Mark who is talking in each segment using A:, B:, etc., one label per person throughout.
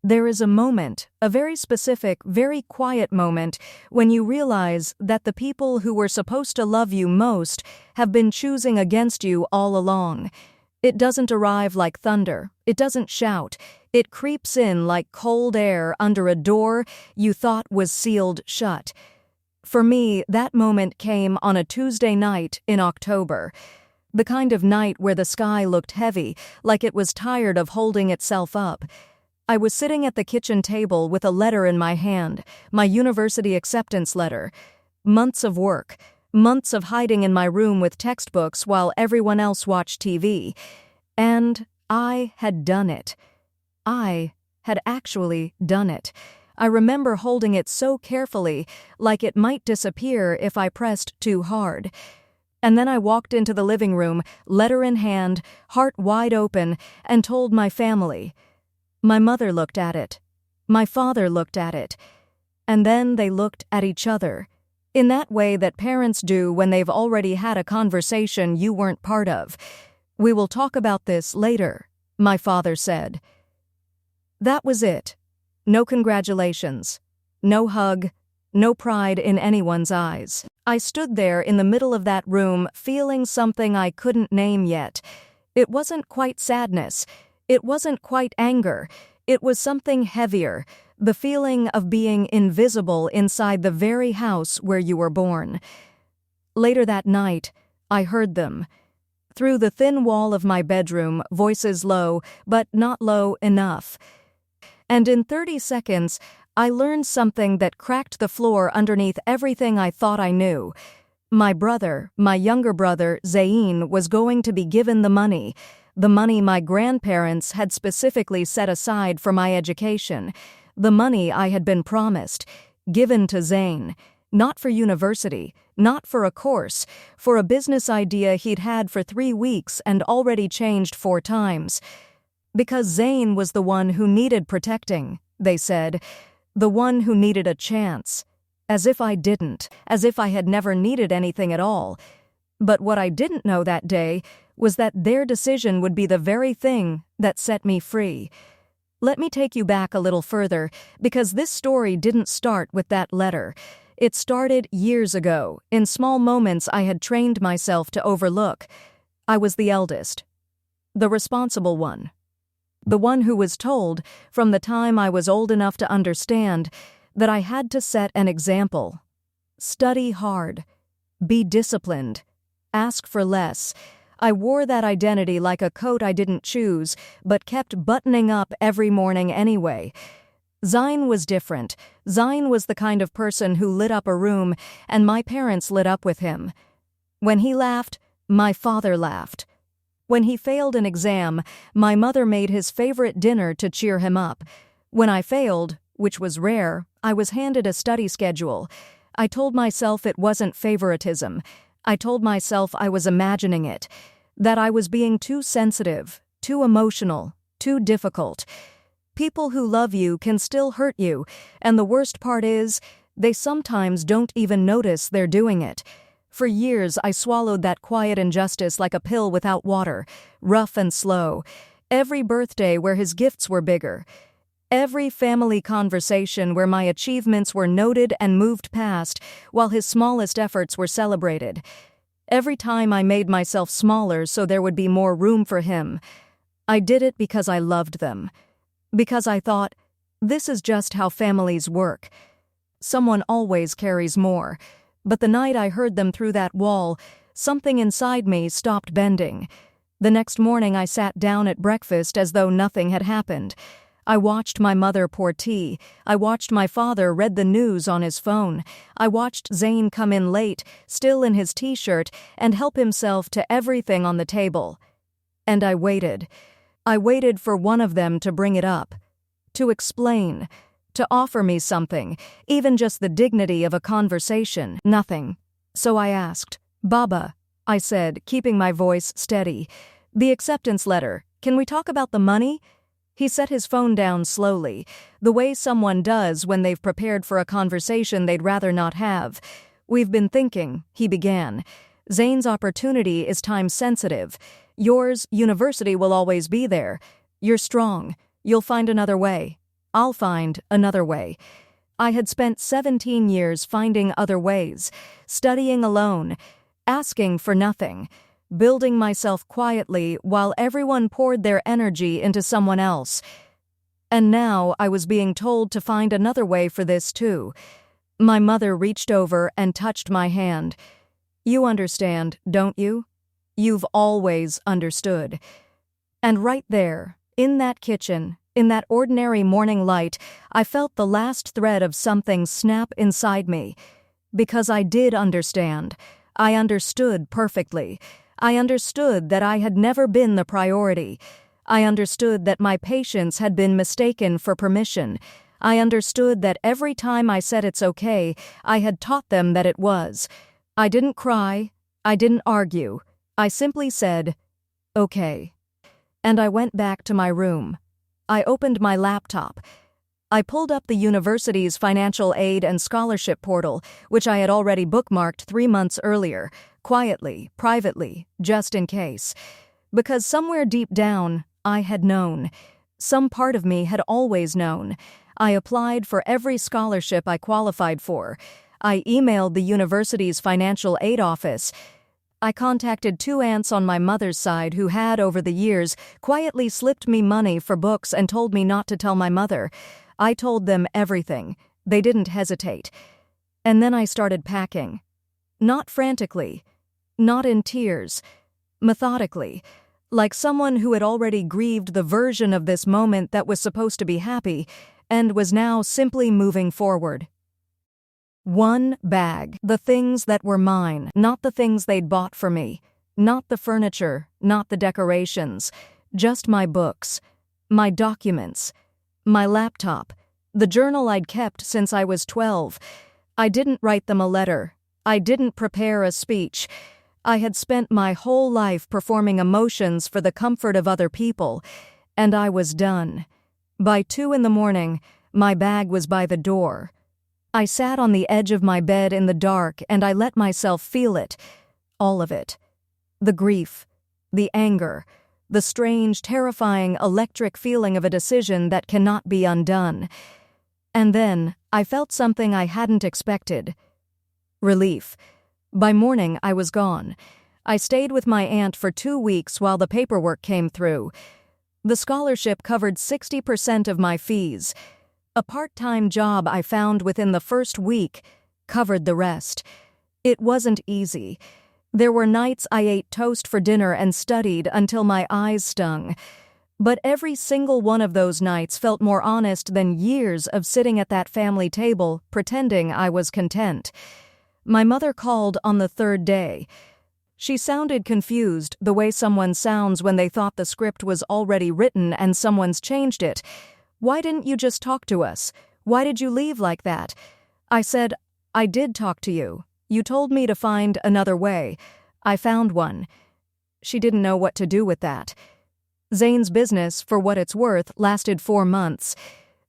A: There is a moment, a very specific, very quiet moment, when you realize that the people who were supposed to love you most have been choosing against you all along. It doesn't arrive like thunder. It doesn't shout. It creeps in like cold air under a door you thought was sealed shut. For me, that moment came on a Tuesday night in October. The kind of night where the sky looked heavy, like it was tired of holding itself up. I was sitting at the kitchen table with a letter in my hand, my university acceptance letter. Months of work, months of hiding in my room with textbooks while everyone else watched TV. And I had done it. I had actually done it. I remember holding it so carefully, like it might disappear if I pressed too hard. And then I walked into the living room, letter in hand, heart wide open, and told my family. My mother looked at it. My father looked at it. And then they looked at each other, in that way that parents do when they've already had a conversation you weren't part of. "We will talk about this later," my father said. That was it. No congratulations. No hug. No pride in anyone's eyes. I stood there in the middle of that room feeling something I couldn't name yet. It wasn't quite sadness. It wasn't quite anger. It was something heavier, the feeling of being invisible inside the very house where you were born. Later that night, I heard them. Through the thin wall of my bedroom, voices low, but not low enough. And in 30 seconds, I learned something that cracked the floor underneath everything I thought I knew. My brother, my younger brother, Zayn, was going to be given the money my grandparents had specifically set aside for my education, the money I had been promised, given to Zayn, not for university, not for a course, for a business idea he'd had for 3 weeks and already changed 4 times. Because Zayn was the one who needed protecting, they said, the one who needed a chance. As if I didn't, as if I had never needed anything at all. But what I didn't know that day was that their decision would be the very thing that set me free. Let me take you back a little further, because this story didn't start with that letter. It started years ago, in small moments I had trained myself to overlook. I was the eldest. The responsible one. The one who was told, from the time I was old enough to understand, that I had to set an example. Study hard. Be disciplined. Ask for less. I wore that identity like a coat I didn't choose, but kept buttoning up every morning anyway. Zayn was different. Zayn was the kind of person who lit up a room, and my parents lit up with him. When he laughed, my father laughed. When he failed an exam, my mother made his favorite dinner to cheer him up. When I failed, which was rare, I was handed a study schedule. I told myself it wasn't favoritism. I told myself I was imagining it, that I was being too sensitive, too emotional, too difficult. People who love you can still hurt you, and the worst part is, they sometimes don't even notice they're doing it. For years, I swallowed that quiet injustice like a pill without water, rough and slow. Every birthday where his gifts were bigger. Every family conversation where my achievements were noted and moved past, while his smallest efforts were celebrated. Every time I made myself smaller so there would be more room for him. I did it because I loved them. Because I thought, this is just how families work. Someone always carries more. But the night I heard them through that wall, something inside me stopped bending. The next morning I sat down at breakfast as though nothing had happened. I watched my mother pour tea. I watched my father read the news on his phone. I watched Zayn come in late, still in his t-shirt, and help himself to everything on the table. And I waited. I waited for one of them to bring it up, to explain, to offer me something, even just the dignity of a conversation. Nothing. So I asked, "Baba," I said, keeping my voice steady, "the acceptance letter, can we talk about the money?" He set his phone down slowly, the way someone does when they've prepared for a conversation they'd rather not have. "We've been thinking," he began. "Zayn's opportunity is time-sensitive. Yours, university, will always be there. You're strong. You'll find another way. I'll find another way. I had spent 17 years finding other ways, studying alone, asking for nothing, building myself quietly while everyone poured their energy into someone else. And now I was being told to find another way for this too. My mother reached over and touched my hand. You understand, don't you? You've always understood. And right there, in that kitchen, in that ordinary morning light, I felt the last thread of something snap inside me. Because I did understand. I understood perfectly. I understood that I had never been the priority. I understood that my patience had been mistaken for permission. I understood that every time I said it's okay, I had taught them that it was. I didn't cry. I didn't argue. I simply said, okay. And I went back to my room. I opened my laptop. I pulled up the university's financial aid and scholarship portal, which I had already bookmarked 3 months earlier, quietly, privately, just in case. Because somewhere deep down, I had known. Some part of me had always known. I applied for every scholarship I qualified for. I emailed the university's financial aid office. I contacted 2 aunts on my mother's side who had, over the years, quietly slipped me money for books and told me not to tell my mother. I told them everything. They didn't hesitate. And then I started packing. Not frantically. Not in tears. Methodically. Like someone who had already grieved the version of this moment that was supposed to be happy and was now simply moving forward. 1 bag. The things that were mine, not the things they'd bought for me. Not the furniture, not the decorations. Just my books. My documents. My laptop. The journal I'd kept since I was 12. I didn't write them a letter. I didn't prepare a speech. I had spent my whole life performing emotions for the comfort of other people, and I was done. By 2 a.m, my bag was by the door. I sat on the edge of my bed in the dark and I let myself feel it. All of it. The grief. The anger. The strange, terrifying, electric feeling of a decision that cannot be undone. And then, I felt something I hadn't expected. Relief. By morning, I was gone. I stayed with my aunt for 2 weeks while the paperwork came through. The scholarship covered 60% of my fees. A part-time job I found within the first week covered the rest. It wasn't easy. There were nights I ate toast for dinner and studied until my eyes stung. But every single one of those nights felt more honest than years of sitting at that family table pretending I was content. My mother called on the 3rd day. She sounded confused, the way someone sounds when they thought the script was already written and someone's changed it. Why didn't you just talk to us? Why did you leave like that? I said, I did talk to you. You told me to find another way. I found one. She didn't know what to do with that. Zane's business, for what it's worth, lasted 4 months.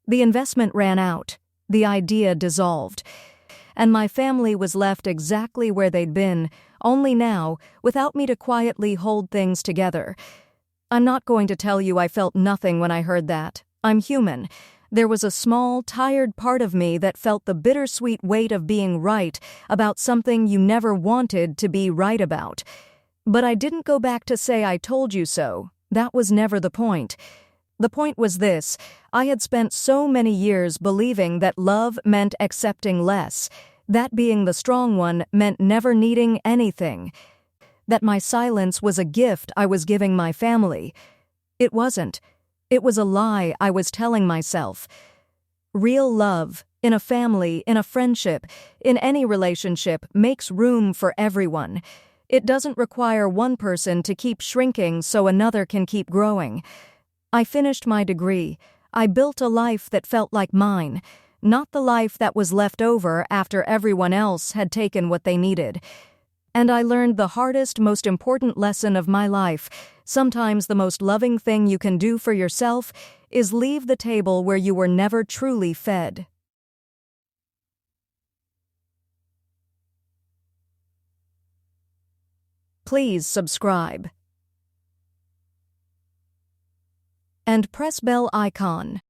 A: The investment ran out. The idea dissolved. And my family was left exactly where they'd been, only now, without me to quietly hold things together. I'm not going to tell you I felt nothing when I heard that. I'm human. There was a small, tired part of me that felt the bittersweet weight of being right about something you never wanted to be right about. But I didn't go back to say I told you so. That was never the point. The point was this: I had spent so many years believing that love meant accepting less, that being the strong one meant never needing anything, that my silence was a gift I was giving my family. It wasn't. It was a lie I was telling myself. Real love, in a family, in a friendship, in any relationship, makes room for everyone. It doesn't require one person to keep shrinking so another can keep growing. I finished my degree. I built a life that felt like mine, not the life that was left over after everyone else had taken what they needed. And I learned the hardest, most important lesson of my life. Sometimes the most loving thing you can do for yourself is leave the table where you were never truly fed. Please subscribe. And press bell icon.